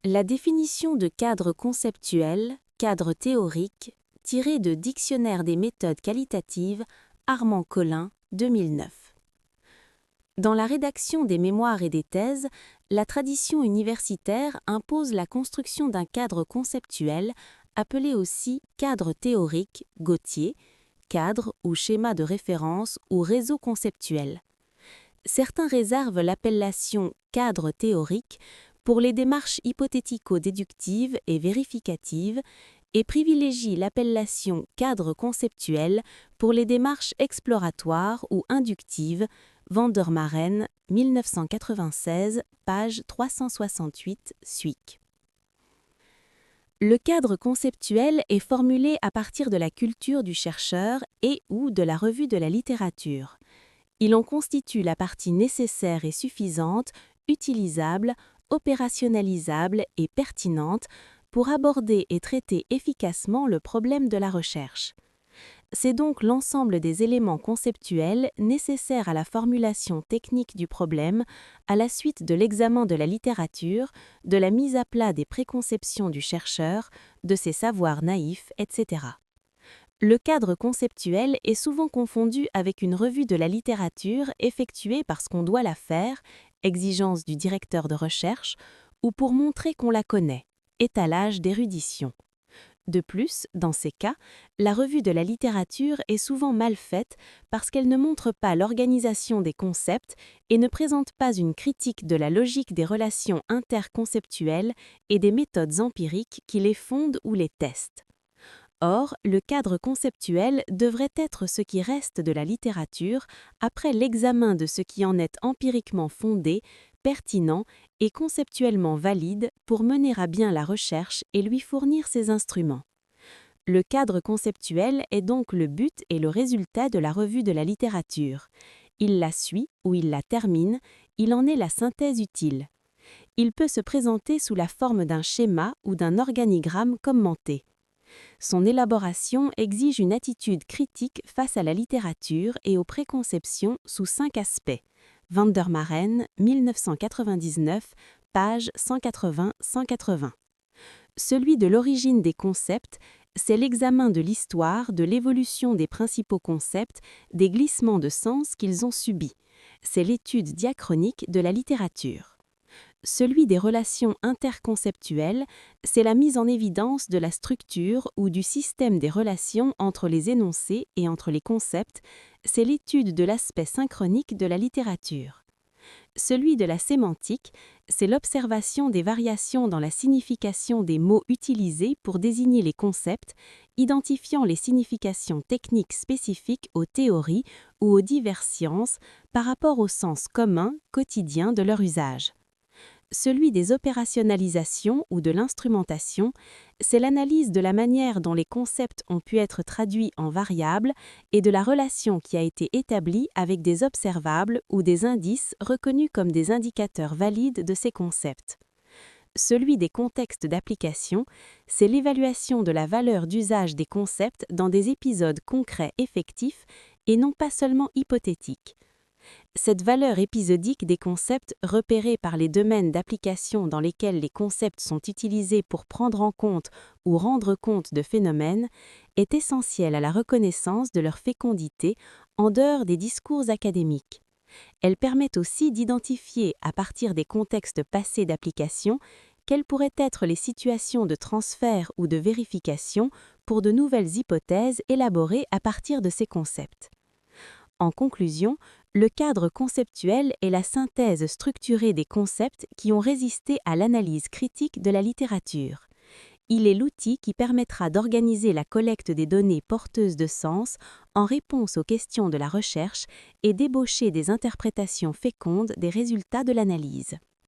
La définition de cadre conceptuel, cadre théorique, tirée de Dictionnaire des méthodes qualitatives, Armand Collin, 2009. Dans la rédaction des mémoires et des thèses, la tradition universitaire impose la construction d'un cadre conceptuel, appelé aussi cadre théorique, Gautier, cadre ou schéma de référence ou réseau conceptuel. Certains réservent l'appellation cadre théorique pour les démarches hypothético-déductives et vérificatives et privilégient l'appellation cadre conceptuel pour les démarches exploratoires ou inductives, Vandermaren, 1996, page 368, Suic. Le cadre conceptuel est formulé à partir de la culture du chercheur et ou de la revue de la littérature. Il en constitue la partie nécessaire et suffisante, utilisable, opérationnalisable et pertinente pour aborder et traiter efficacement le problème de la recherche. C'est donc l'ensemble des éléments conceptuels nécessaires à la formulation technique du problème, à la suite de l'examen de la littérature, de la mise à plat des préconceptions du chercheur, de ses savoirs naïfs, etc. Le cadre conceptuel est souvent confondu avec une revue de la littérature effectuée parce qu'on doit la faire, exigence du directeur de recherche, ou pour montrer qu'on la connaît, étalage d'érudition. De plus, dans ces cas, la revue de la littérature est souvent mal faite parce qu'elle ne montre pas l'organisation des concepts et ne présente pas une critique de la logique des relations interconceptuelles et des méthodes empiriques qui les fondent ou les testent. Or, le cadre conceptuel devrait être ce qui reste de la littérature après l'examen de ce qui en est empiriquement fondé, pertinent et conceptuellement valide pour mener à bien la recherche et lui fournir ses instruments. Le cadre conceptuel est donc le but et le résultat de la revue de la littérature. Il la suit ou il la termine, il en est la synthèse utile. Il peut se présenter sous la forme d'un schéma ou d'un organigramme commenté. Son élaboration exige une attitude critique face à la littérature et aux préconceptions sous 5 aspects. Vandermaren, 1999, page 180-180. Celui de l'origine des concepts, c'est l'examen de l'histoire, de l'évolution des principaux concepts, des glissements de sens qu'ils ont subis. C'est l'étude diachronique de la littérature. Celui des relations interconceptuelles, c'est la mise en évidence de la structure ou du système des relations entre les énoncés et entre les concepts, c'est l'étude de l'aspect synchronique de la littérature. Celui de la sémantique, c'est l'observation des variations dans la signification des mots utilisés pour désigner les concepts, identifiant les significations techniques spécifiques aux théories ou aux diverses sciences par rapport au sens commun, quotidien de leur usage. Celui des opérationnalisations ou de l'instrumentation, c'est l'analyse de la manière dont les concepts ont pu être traduits en variables et de la relation qui a été établie avec des observables ou des indices reconnus comme des indicateurs valides de ces concepts. Celui des contextes d'application, c'est l'évaluation de la valeur d'usage des concepts dans des épisodes concrets effectifs et non pas seulement hypothétiques. Cette valeur épisodique des concepts repérés par les domaines d'application dans lesquels les concepts sont utilisés pour prendre en compte ou rendre compte de phénomènes est essentielle à la reconnaissance de leur fécondité en dehors des discours académiques. Elle permet aussi d'identifier, à partir des contextes passés d'application, quelles pourraient être les situations de transfert ou de vérification pour de nouvelles hypothèses élaborées à partir de ces concepts. En conclusion, le cadre conceptuel est la synthèse structurée des concepts qui ont résisté à l'analyse critique de la littérature. Il est l'outil qui permettra d'organiser la collecte des données porteuses de sens en réponse aux questions de la recherche et d'ébaucher des interprétations fécondes des résultats de l'analyse.